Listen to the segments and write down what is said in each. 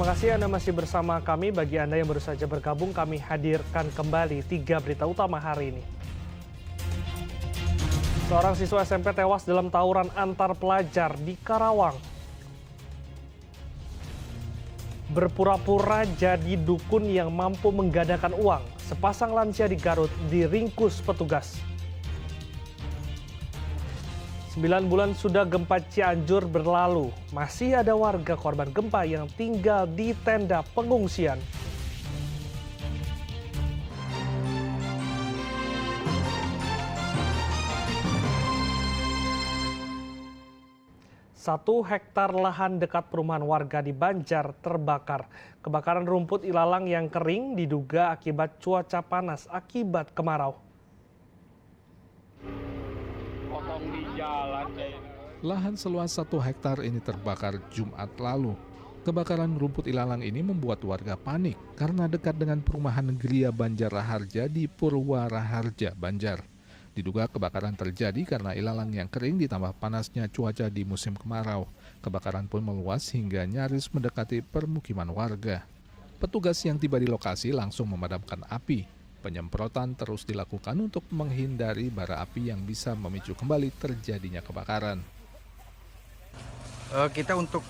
Terima kasih Anda masih bersama kami. Bagi Anda yang baru saja bergabung, kami hadirkan kembali 3 berita utama hari ini. Seorang siswa SMP tewas dalam tawuran antar pelajar di Karawang. Berpura-pura jadi dukun yang mampu menggandakan uang. Sepasang lansia di Garut diringkus petugas. 9 bulan sudah gempa Cianjur berlalu. Masih ada warga korban gempa yang tinggal di tenda pengungsian. Satu hektar lahan dekat perumahan warga di Banjar terbakar. Kebakaran rumput ilalang yang kering diduga akibat cuaca panas akibat kemarau. Lahan seluas 1 hektar ini terbakar Jumat lalu. Kebakaran rumput ilalang ini membuat warga panik karena dekat dengan perumahan Gria Banjar Raharja di Purwaraharja, Banjar. Diduga kebakaran terjadi karena ilalang yang kering ditambah panasnya cuaca di musim kemarau. Kebakaran pun meluas hingga nyaris mendekati permukiman warga. Petugas yang tiba di lokasi langsung memadamkan api. Penyemprotan terus dilakukan untuk menghindari bara api yang bisa memicu kembali terjadinya kebakaran. Kita untuk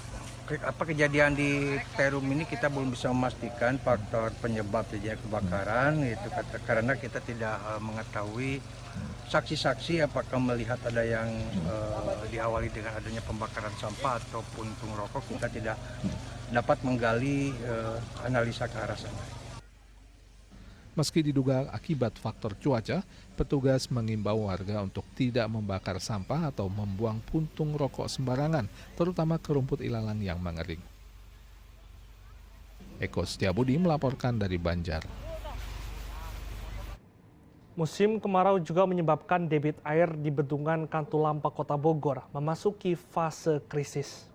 kejadian di Terum ini kita belum bisa memastikan faktor penyebab terjadinya kebakaran itu karena kita tidak mengetahui saksi-saksi apakah melihat ada yang diawali dengan adanya pembakaran sampah ataupun puntung rokok. Kita tidak dapat menggali analisa ke arah sana. Meski diduga akibat faktor cuaca, petugas mengimbau warga untuk tidak membakar sampah atau membuang puntung rokok sembarangan, terutama ke rumput ilalang yang mengering. Eko Setiabudi melaporkan dari Banjar. Musim kemarau juga menyebabkan debit air di Bendungan Katulampa Kota Bogor memasuki fase krisis.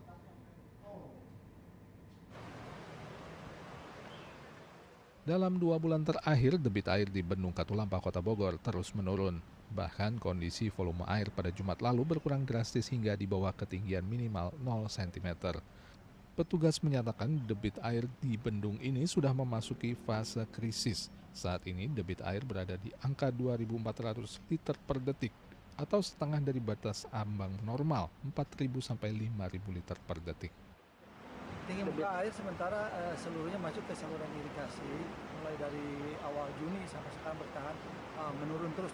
Dalam 2 bulan terakhir, debit air di Bendung Katulampa Kota Bogor terus menurun. Bahkan kondisi volume air pada Jumat lalu berkurang drastis hingga di bawah ketinggian minimal 0 cm. Petugas menyatakan debit air di bendung ini sudah memasuki fase krisis. Saat ini debit air berada di angka 2.400 liter per detik atau setengah dari batas ambang normal 4.000 sampai 5.000 liter per detik. Tinggi muka air sementara seluruhnya masuk ke saluran irigasi mulai dari awal Juni sampai sekarang bertahan menurun terus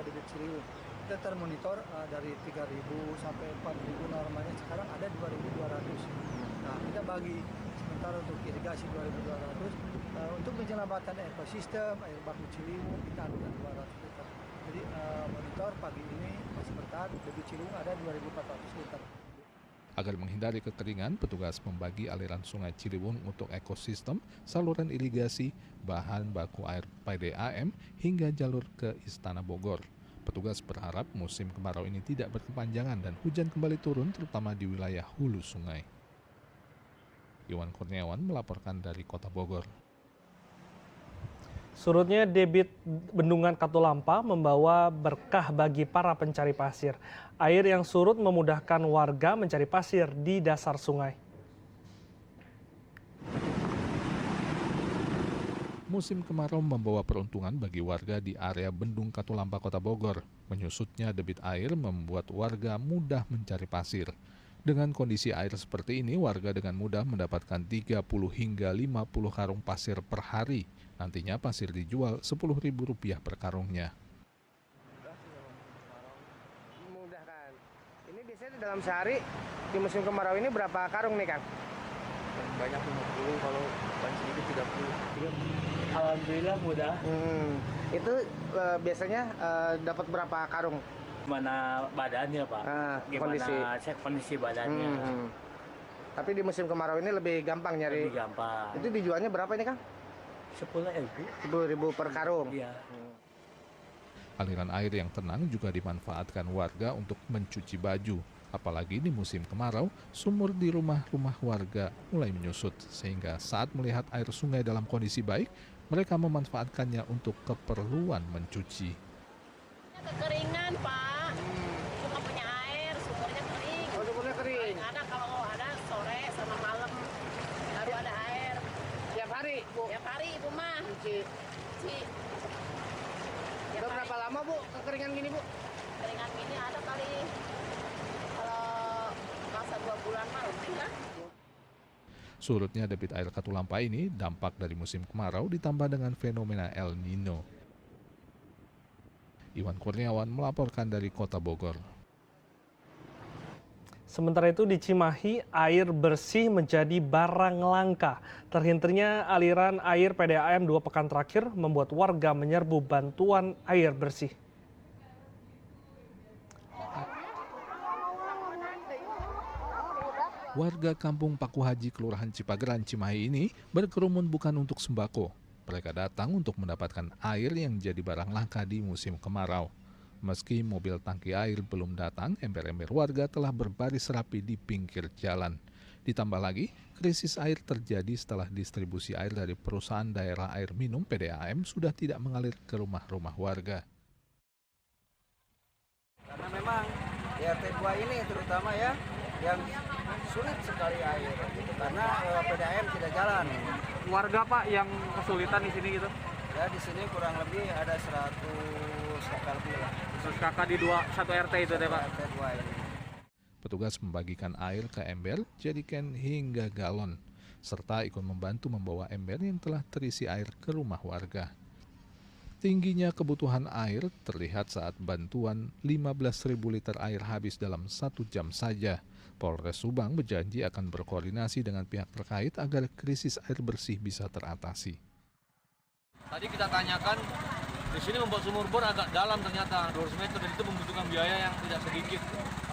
debit Ciliwung. Kita termonitor dari 3.000 sampai 4.000 normalnya sekarang ada 2.200. Nah kita bagi sementara untuk irigasi 2.200 untuk penyelamatan ekosistem air baku Ciliwung kita ada 200 liter. Jadi monitor pagi ini masih bertahan debit Ciliwung ada 2.400 liter. Agar menghindari kekeringan, petugas membagi aliran sungai Ciliwung untuk ekosistem, saluran irigasi, bahan baku air PDAM, hingga jalur ke Istana Bogor. Petugas berharap musim kemarau ini tidak berkepanjangan dan hujan kembali turun terutama di wilayah hulu sungai. Iwan Kurniawan melaporkan dari Kota Bogor. Surutnya debit Bendungan Katulampa membawa berkah bagi para pencari pasir. Air yang surut memudahkan warga mencari pasir di dasar sungai. Musim kemarau membawa peruntungan bagi warga di area Bendung Katulampa Kota Bogor. Menyusutnya debit air membuat warga mudah mencari pasir. Dengan kondisi air seperti ini, warga dengan mudah mendapatkan 30 hingga 50 karung pasir per hari. Nantinya pasir dijual Rp10.000 per karungnya. Memudahkan. Ini biasanya dalam sehari di musim kemarau ini berapa karung nih, Kang? Banyak 50, kalau paling sedikit 30. Alhamdulillah mudah. Itu biasanya dapat berapa karung? Gimana badannya, Pak? Gimana cek kondisi badannya. Tapi di musim kemarau ini lebih gampang nyari. Lebih gampang. Itu dijualnya berapa ini, Kang? 10.000. 10.000 per karung. Iya. Aliran air yang tenang juga dimanfaatkan warga untuk mencuci baju. Apalagi di musim kemarau, sumur di rumah-rumah warga mulai menyusut. Sehingga saat melihat air sungai dalam kondisi baik, mereka memanfaatkannya untuk keperluan mencuci. Kekeringan, Pak. Cuma punya air, sumurnya kering. Oh, sumurnya kering. Ada kalau ada sore sama malam baru ada air. kekeringan gini, Bu? Keringan gini ada kali kalau masa 2 bulan mah lebih lah. Surutnya debit air Katulampa ini dampak dari musim kemarau ditambah dengan fenomena El Nino. Iwan Kurniawan melaporkan dari Kota Bogor. Sementara itu di Cimahi, air bersih menjadi barang langka. Terhintarnya aliran air PDAM 2 pekan terakhir membuat warga menyerbu bantuan air bersih. Warga kampung Paku Haji, Kelurahan Cipageran, Cimahi ini berkerumun bukan untuk sembako. Mereka datang untuk mendapatkan air yang jadi barang langka di musim kemarau. Meski mobil tangki air belum datang, ember-ember warga telah berbaris rapi di pinggir jalan. Ditambah lagi, krisis air terjadi setelah distribusi air dari perusahaan daerah air minum PDAM sudah tidak mengalir ke rumah-rumah warga. Karena memang di RT 2 ini terutama ya, yang sulit sekali air, gitu. Karena PDAM tidak jalan. Warga Pak yang kesulitan di sini gitu? Ya di sini kurang lebih ada 100 kakak lebih lah. 100 kakak di 1 RT itu deh Pak? RT 2 ini. Petugas membagikan air ke ember, jerigen hingga galon, serta ikut membantu membawa ember yang telah terisi air ke rumah warga. Tingginya kebutuhan air terlihat saat bantuan 15.000 liter air habis dalam 1 jam saja. Polres Subang berjanji akan berkoordinasi dengan pihak terkait agar krisis air bersih bisa teratasi. Tadi kita tanyakan, di sini membuat sumur bor agak dalam ternyata 200 meter dan itu membutuhkan biaya yang tidak sedikit.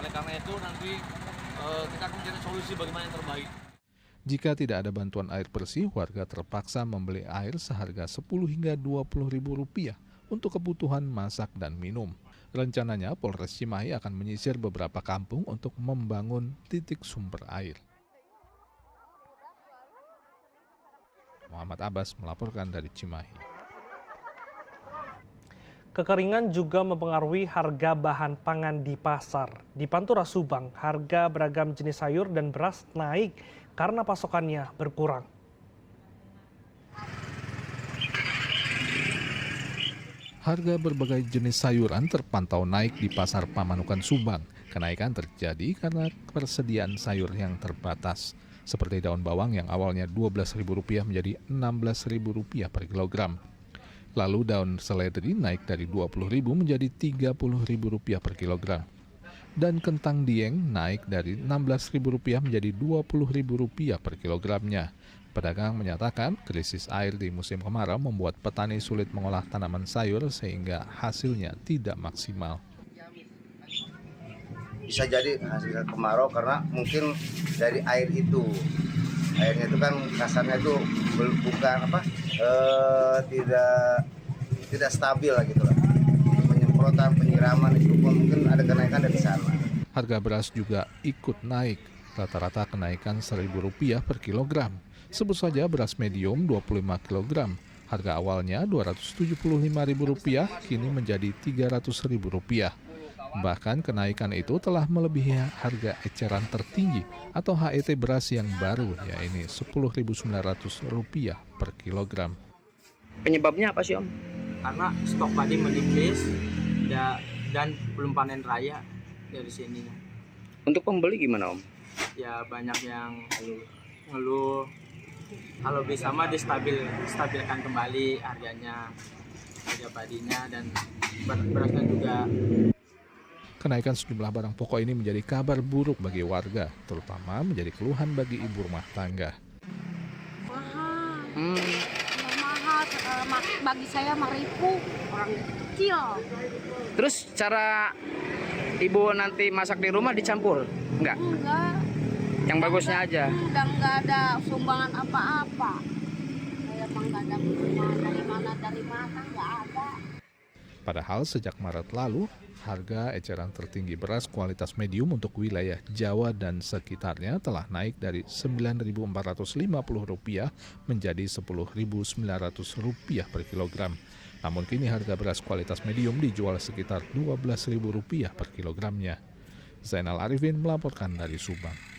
Oleh karena itu nanti kita akan mencari solusi bagaimana yang terbaik. Jika tidak ada bantuan air bersih, warga terpaksa membeli air seharga 10 hingga 20 ribu rupiah untuk kebutuhan masak dan minum. Rencananya Polres Cimahi akan menyisir beberapa kampung untuk membangun titik sumber air. Muhammad Abbas melaporkan dari Cimahi. Kekeringan juga mempengaruhi harga bahan pangan di pasar. Di Pantura Subang, harga beragam jenis sayur dan beras naik karena pasokannya berkurang. Harga berbagai jenis sayuran terpantau naik di Pasar Pamanukan Subang. Kenaikan terjadi karena persediaan sayur yang terbatas. Seperti daun bawang yang awalnya Rp12.000 menjadi Rp16.000 per kilogram. Lalu daun seledri naik dari Rp20.000 menjadi Rp30.000 per kilogram. Dan kentang dieng naik dari Rp16.000 menjadi Rp20.000 per kilogramnya. Pedagang menyatakan krisis air di musim kemarau membuat petani sulit mengolah tanaman sayur sehingga hasilnya tidak maksimal. Bisa jadi hasil kemarau karena mungkin dari air itu. Airnya itu kan kasarnya itu bukan tidak stabil lah gitu lah. Penyemprotan, penyiraman itu pun mungkin ada kenaikan dari sana. Harga beras juga ikut naik, rata-rata kenaikan Rp1.000 per kilogram. Sebut saja beras medium 25 kg. Harga awalnya Rp275.000 kini menjadi Rp300.000. Bahkan kenaikan itu telah melebihi harga eceran tertinggi atau HET beras yang baru, yaitu Rp10.900 per kilogram. Penyebabnya apa sih Om? Karena stok padi menipis dan belum panen raya dari sini. Untuk pembeli gimana Om? Ya banyak yang ngeluh. Kalau bisa mah distabilkan kembali harganya, harga padinya dan berasnya juga. Kenaikan sejumlah barang pokok ini menjadi kabar buruk bagi warga, terutama menjadi keluhan bagi ibu rumah tangga. Mahal, bagi saya Rp5.000, orang kecil. Terus cara ibu nanti masak di rumah dicampur? Enggak? Enggak. Yang bagusnya aja? Udah enggak ada sumbangan apa-apa. Saya emang enggak ada dari mana, enggak ada. Padahal sejak Maret lalu, harga eceran tertinggi beras kualitas medium untuk wilayah Jawa dan sekitarnya telah naik dari Rp9.450 menjadi Rp10.900 per kilogram. Namun kini harga beras kualitas medium dijual sekitar Rp12.000 per kilogramnya. Zainal Arifin melaporkan dari Subang.